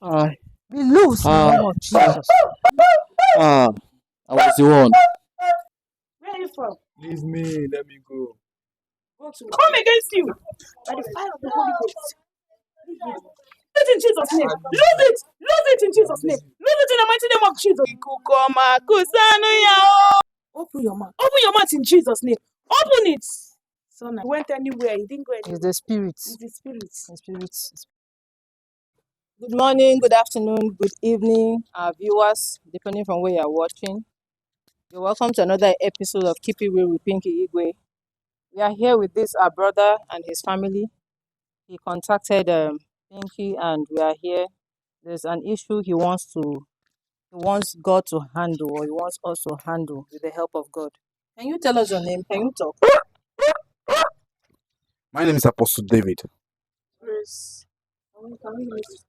Ah, Be loose in the ah, name of Jesus. ah. I was the one. Where are you from? Leave me, let me go. Go to come against you by the fire of the Holy Ghost. Lose it in Jesus' name. Lose it. Lose it in Jesus' name. Lose it in the mighty name of Jesus. Open your mouth. Open your mouth in Jesus' name. Open it. Son, I went anywhere. He didn't go anywhere. It's the spirit. It's the spirit. The spirit. Good morning, good afternoon, good evening, our viewers, depending from where you are watching. You're welcome to another episode of Keep It Real with Pinky Igwe. We are here with this our brother and his family. He contacted Pinky, and we are here. There's an issue he wants God to handle, or he wants us to handle with the help of God. Can you tell us your name? Can you talk? My name is Apostle David. Yes. Can we listen?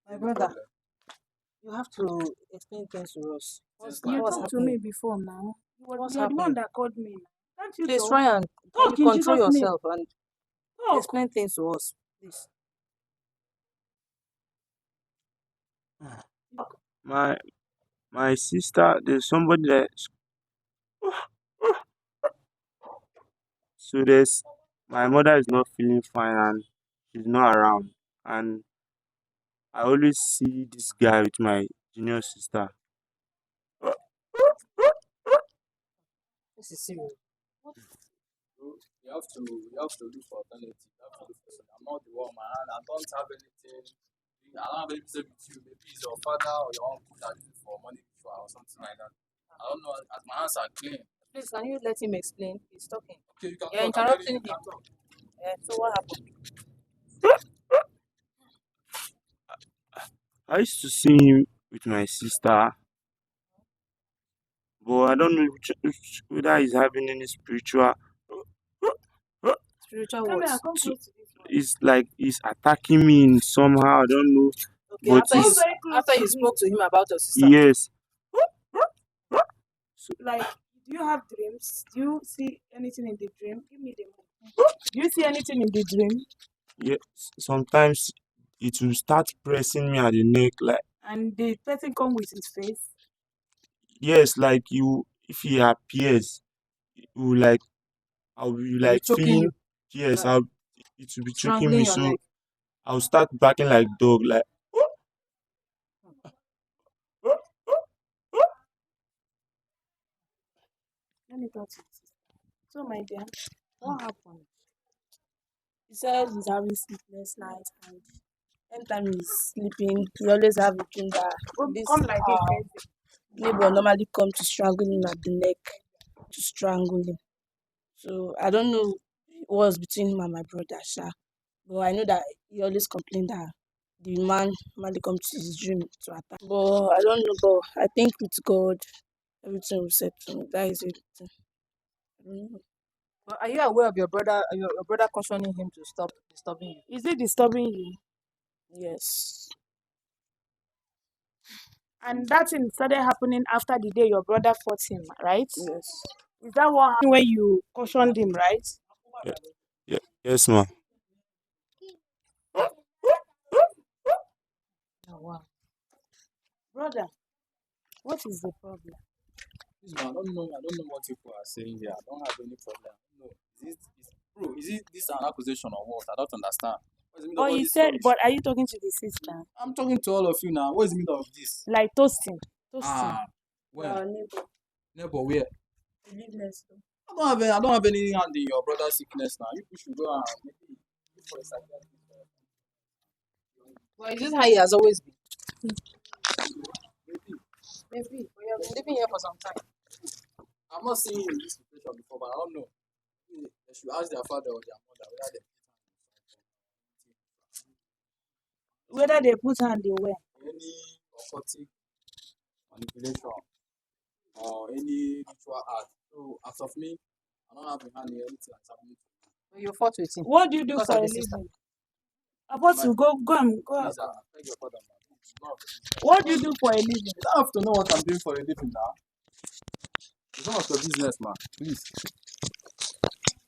My brother, you have to explain things to us. You What's talked to me happening? before now. What's You're the one happening? that called me. Can't you Please talk? try and can Talk you in control Jesus' name. yourself and Talk. explain things to us, please. My my sister, there's somebody that so there's my mother is not feeling fine and she's not around, and I always see this guy with my junior sister. This is serious. You have to look for alternative. You have to look for something. I'm not the one, man. I don't have anything. I don't have anything with you. Maybe it's your father or your uncle that is for money before or something like that. I don't know. As my hands are clean. Please, can you let him explain? He's talking. Okay, you can You're talk. I'm ready. interrupting You him. can talk. So what happened? I used to see him with my sister, but I don't know whether he's having any spiritual. Spiritual Come here, words. come close to this one. It's like he's attacking me in somehow. I don't know, Okay, but after you Come it's very close after to you me. spoke to him about your sister. yes. So, Like, do you have dreams? Do you see anything in the dream? Give me the mic. Do you see anything in the dream? yes. Sometimes it will start pressing me at the neck, like And the person come with his face? yes, like you. If he appears, it will like I'll be He'll be like choking feeling you, yes. like I'll it will be choking strangling me, your so neck. I'll start barking like dog, like Let me talk to you. So, my dear, what happened? He said he's having sleepless nights, and anytime he's sleeping, he always have a dream that this come like this. Neighbor normally come to strangle him at the neck, to strangle him. So I don't know what was between him and my brother, Sha. But I know that he always complained that the man normally come to his dream to attack. But I don't know, but I think with God, everything will settle. That is it. I don't know. But are you aware of your brother? Your brother cautioning him to stop disturbing you? Is it disturbing you? Yes. And that thing started happening after the day your brother fought him, right? Yes. Is that what happened when you cautioned him, right? yeah, yes, ma. Oh, wow. Brother, what is the problem? This man, I don't know what people are saying here. I don't have any problem. No. Is it this an accusation or what? I don't understand. What's the meaning of But all he this said, rubbish? but are you talking to the sister? I'm talking to all of you now. What is the meaning of this? Like toasting. Toasting. Ah, when? Neighbor. Neighbor, where? You live next door. I don't have any hand in your brother's sickness now. You should go and maybe look for a psychiatrist. Well, is this how he has always been? Maybe. Maybe. We have been living here for some time. I'm not seeing you in this situation before, but I don't know. They should ask their father or their mother whether they Whether they put hand in where. any occultic manipulation or any ritual art. So as of me, I don't have a hand in anything that's happening to me. So you fought with him What do you do because for of a the sister. living? Apostle, go and go. Please, I beg your pardon, man. It's not of the business. What do you do for a living? You don't have to know what I'm doing for a living now. It's none of your business, man. Please.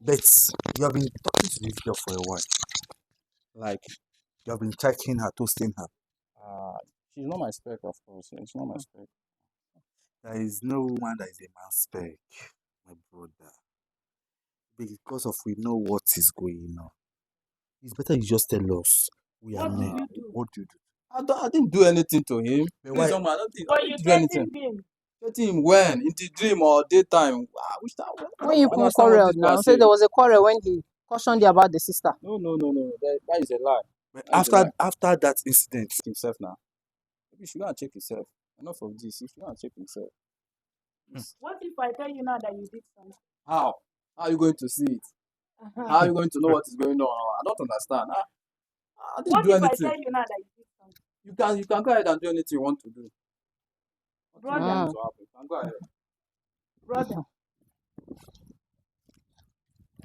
But you have been talking to this girl for a while. Like, you have been checking her, toasting her. She's not my spec, of course. She's not my spec. There is no woman that is a man's spec, my brother. Because of we know what is going on. It's better you just tell us. We are What did men. you do? What do you do? I didn't do anything to him. But Please, why? Oma, I don't think But I you didn't do anything. threatened him. Threaten him when? In the dream or daytime? Which time? I When you don't people understand what quarreled this boy now, say say. there was a quarrel when he cautioned you about the sister. No. That is a lie. But That is a lie. after that incident, Check himself now. Maybe you should go and check himself. Enough of this. You should go and check himself. What if I tell you now that you did something? How? How are you going to see it? How are you going to know what is going on? I don't understand. I didn't What do if I anything. tell you now that you did something? You can go ahead and do anything you want to do. Nothing is Brother, going to happen. You can go ahead. brother,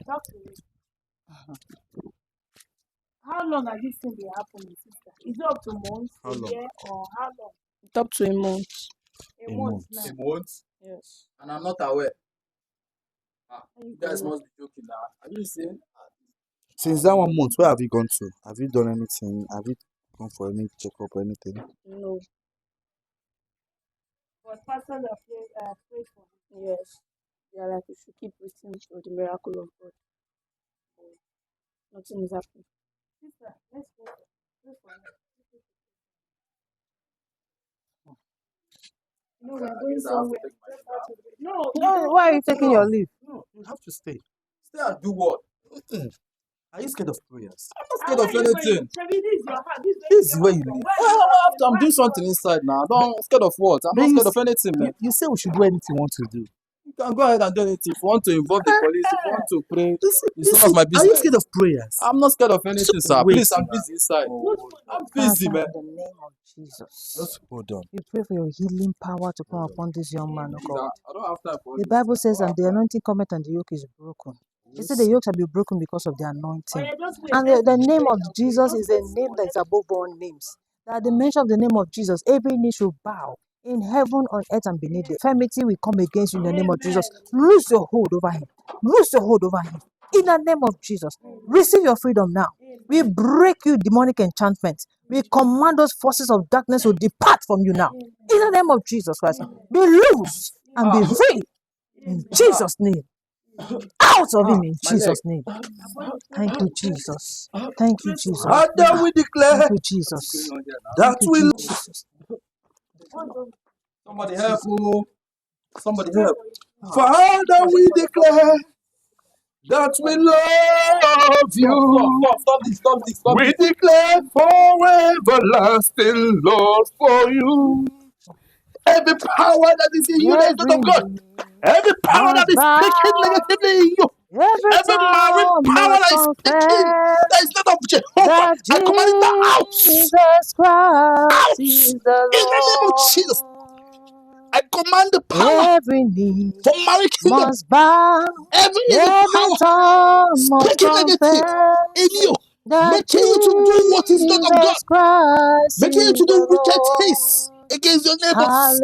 talk to me. How long has this thing been happening, sister? Is it up to months, How a long? year, or how long? It's up to a month. A A month month. now. A month, Yes. and I'm not aware. Thank You guys you. must be joking now. Have you seen? Since that 1 month, where have you gone to? Have you done anything? Have you gone for any checkup or anything? No. But pastors are prayed for him. Yes. They are like, we should keep waiting for the miracle of God. Nothing is happening. Sister, let's pray for him. Pray for him. No, we're I going guess I have to somewhere. take my Just leave have now. to. No, No, why are you taking your leave? No, you have to stay. Stay and do what? Are you scared of prayers? I'm not And scared where of are you going? anything. Shebi, this is your house. This This is is where where you you came from. live. Where are you After going? I'm doing something inside now. Don't scared of what? I'm Then not you, scared of anything, man. you say we should do anything you want to do. You can go ahead and do anything. If you want to involve the police, if you want to pray, it's none of my Are you business. scared of prayers? I'm not scared of anything, sir. wait Please, I'm now. busy inside. I'm Father, busy, man. in the name of Jesus, Just hold on. we pray for your healing power to come Hold on. upon this young man, O Please, God. I don't have time for The this. Bible says, I and don't the have time. anointing cometh and the yoke is broken. He said Yes. the yoke shall be broken because of the Oh, anointing. yeah, just wait. And Let's the pray name of and pray. Jesus Just is a wait name small. that Let's is above all names. That at the mention of the name of Jesus, every knee should bow in heaven, on earth, and beneath the infirmity we come against you in the name of Jesus. Amen. Lose your hold over him. Lose your hold over him. In the name of Jesus. Receive your freedom now. We Amen. break you demonic enchantments. We command those forces of darkness to depart from you now. In the name of Jesus Christ. Be loose and be free. In Jesus' name. Out of him in My leg. Jesus' name. Thank you, Jesus. Thank you, Jesus. Father, we declare Thank you, What's Jesus. going on here now? that Thank you, we Jesus. Somebody help, oh. Somebody help. Father, we declare that we love you. Stop We this. declare forever lasting love for you. Every power that is in you that is not Every of God. knee Every power that must is speaking bow, negatively in you. every Every marine tongue power must that is speaking that confess is not of Jehovah. that I command it out. Jesus Christ Out. is the In the name of Jesus. I Lord. command the power Every knee from marine kingdom. must bow, Every evil every power tongue must speaking negative in confess you. that Making you to do what is not of God. Jesus Christ Making you is to do the wicked things Lord. against your neighbors.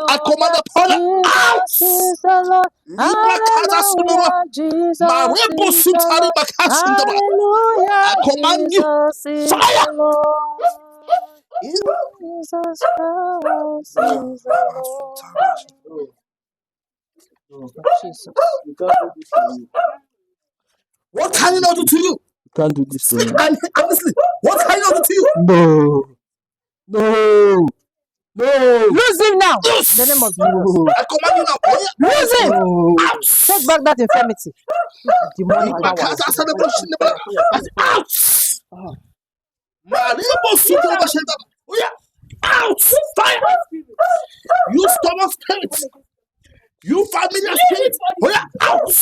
I command Hallelujah, the power out. Jesus is the Lord. Libra Kaza Sunoma. Hallelujah, Jesus Marebo is the Sutari Lord. Bakasundaba. Hallelujah, I command you. Jesus is Fire. the Lord. Jesus Christ is the Lord. Jesus. You can't do this to me. What can you not do to you? You can't do this to me. And honestly, what can you not do to you? No. No. No. Lose him now. In Loose. the name of Jesus. No. I command you now. Oh, yeah. Lose him. No. Out. Take back that infirmity. Demonic Libra powers. Kaza Celebration. Out. Marebo Sutari Bakasundaba. Oh, yeah. Out. Fire. You stubborn spirit. You familiar spirit. Oh, yeah. Out.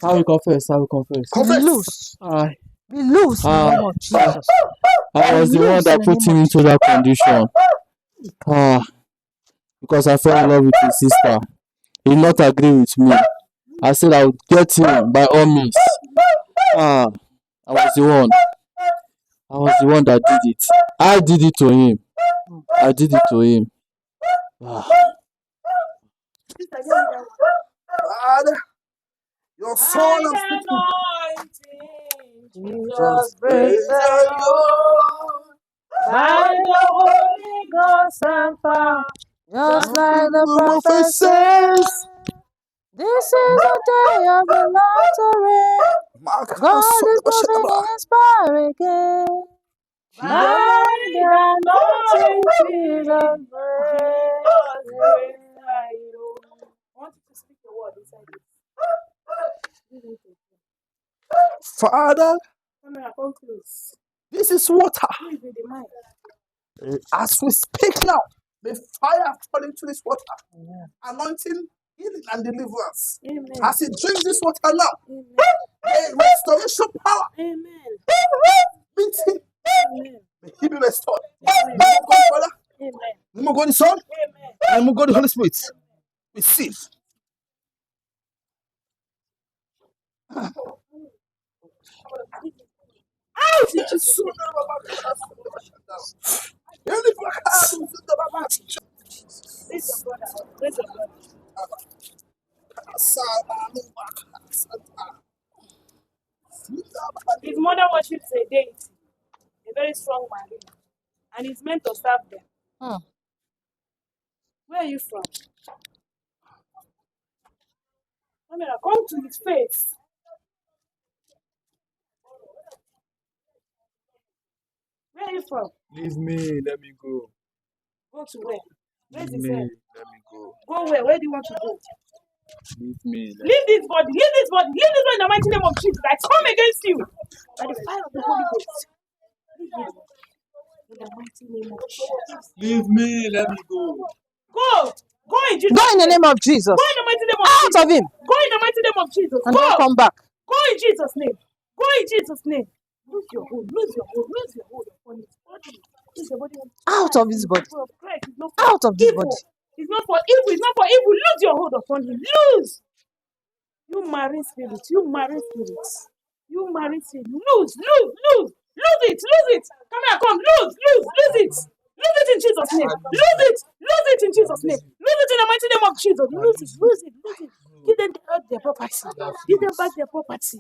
I will confess. I will confess. Be Confess. loose. I Be loose in the name of Jesus. was the one that put him into that condition. Because I fell in love with his sister. He did not agree with me. I said I would get him by all means. I was the one. I was the one that did it. I did it to him. I did it to him. Father, Your son I'm speaking. Jesus Just praise praise the the Lord by the Holy Ghost and power, just like the prophet says. This is the day of the Lord to reign. God is moving in His power again. By the anointing, Jesus praise. I want you to speak the word inside it. Father, Camera, come close. this is water. Who is with the mic? As we speak now, may fire fall into this water, anointing, healing, and deliverance. Amen. As he drinks this water now, Amen. may restoration power Amen. meet him. Amen. May he be restored. Amen. Name of God, Father, Amen. name of God, the Son, Amen. and name of God, the Holy Spirit. Receive. Raise your brother up. Raise your brother. His mother worships a deity, a very strong man, and he's meant to serve them. Hmm. Where are you from? Camera, come to his face. Where are you from? Leave me, let me go. Go to where? Raise Leave his me, head. let me go. Go where? Where do you want to go? Leave me, let Leave this body. Leave this body. Leave this body in the mighty name of Jesus. I come against you by the fire of the Holy Ghost. Leave this body in the mighty name of Jesus. Leave me, let me go. Go. Go in Jesus' Go in the name. name of Jesus. Go in the mighty name of Out Jesus. of him Go in the mighty name of Jesus. and Go. don't come back. Go in Jesus' name. Go in Jesus' name. Lose your hold. Lose your hold. Lose your hold upon his body. Lose your body. Out of his body. Of Christ. It's not for Out of this evil. body. It's not for evil. It's not for evil. Lose your hold upon him. Lose. You marine spirit. You marine spirit. You marine spirit. Lose. Lose. Lose. Lose it. Lose it. Come here. Come. Lose. Lose. Lose it. Lose it in Jesus' name. Lose it. Lose it in Jesus' name. Lose it in the mighty name of Jesus. Lose it. Lose it. Lose it. Give them their property. Give them back their property.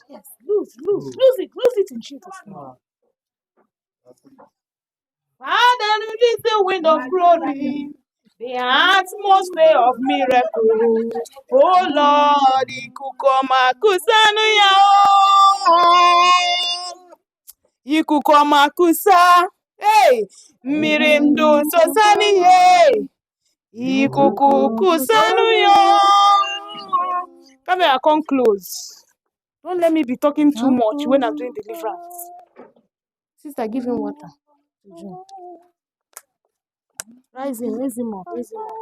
Yes. Lose. Lose. Lose it. Lose it in Jesus' name. Father, release the wind of glory, the atmosphere of miracle. Oh Lord, ikukoma kusanu ya. Ikukoma kusa. Hey, mirimdu sosani ye. Ikuku kusanu ya. Come here, come close. Don't let me be talking too much when I'm doing deliverance. Sister, give him water to drink. Raise him up, raise him up.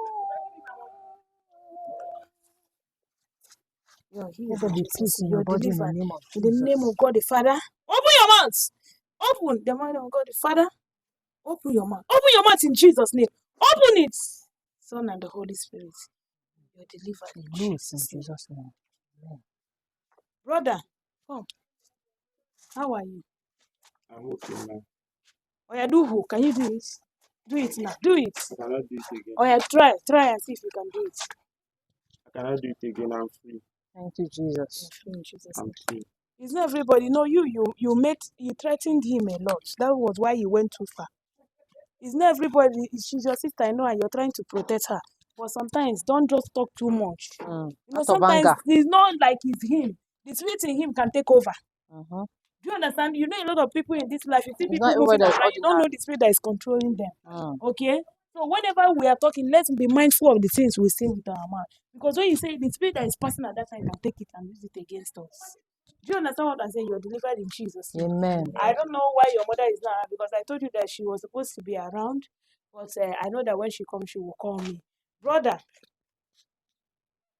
You're healed. Let there be peace in your body in the name of In the name Jesus. of God the Father. Open your mouth. Open the mind of God the Father. Open your mouth. Open your mouth in Jesus' name. Open it. Son and the Holy Spirit. You're delivered in Loose in Jesus' name. Jesus' name. Amen. Brother, come. How are you? I'm okay now. Oh yeah, do who? Can you do it? Do it now. Do it. I cannot do it again. Oh yeah, try and see if you can do it. I cannot do it again. I'm free. Thank you, Jesus. You're free in Jesus' I'm name. free. It's not everybody. No, you threatened him a lot. That was why he went too far. It's not everybody. She's your sister, I know, and you're trying to protect her. But sometimes don't just talk too much. You know, Out of sometimes anger. it's not like it's him. The spirit in him can take over. Mhm. Do you understand? You know a lot of people in this life. You see It's people not moving everybody that's around. You don't know ordinary. the spirit that is controlling them. Mm. Okay. So whenever we are talking, let's be mindful of the things we say with our mouth. Because when you say the spirit that is passing at that time can take it and use it against us. Do you understand what I'm saying? You're delivered in Jesus' name. Amen. I don't know why your mother is not around because I told you that she was supposed to be around. But I know that when she comes, she will call me. Brother,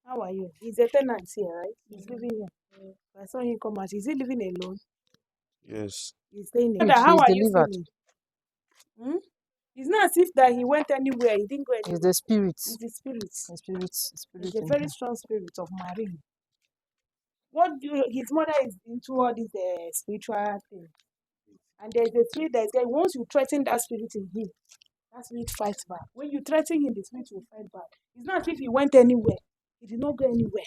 how are you? He's a tenant here, right? He's living here. I saw him come out. Is he living alone? Yes. He's staying He's Brother, how are you delivered. feeling? Hmm? It's not as if that he went anywhere. He didn't go It's anywhere. the spirit. It's the spirit. The spirit It's a in very him. strong spirit of marine. His mother is into all these spiritual things. And there's a spirit that is there. Once you threaten that spirit in him, that spirit fights back. When you threaten him, the spirit will fight back. It's not as if he went anywhere. He did not go anywhere.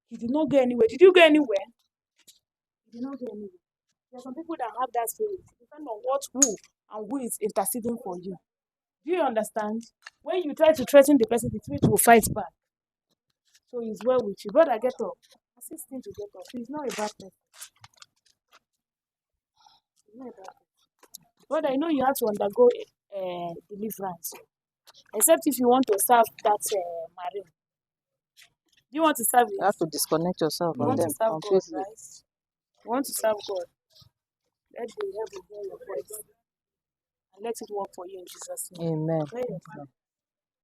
He did not go anywhere. Did you go anywhere? He did not go anywhere. There are some people that have that spirit. Depending on who is interceding for you. Do you understand? When you try to threaten the person, the spirit will fight back. So he's well with you. Brother, get up. Assist him to get up. He's not a bad person. He's not a bad person. Brother, I know you have to undergo deliverance. Except if you want to serve that marine. Do you want to serve You it? have to disconnect yourself You from want to them serve God, completely. right? You want to serve God. Let the heaven hear your voice. And let it work for you in Jesus' name. Amen. Clear your mind.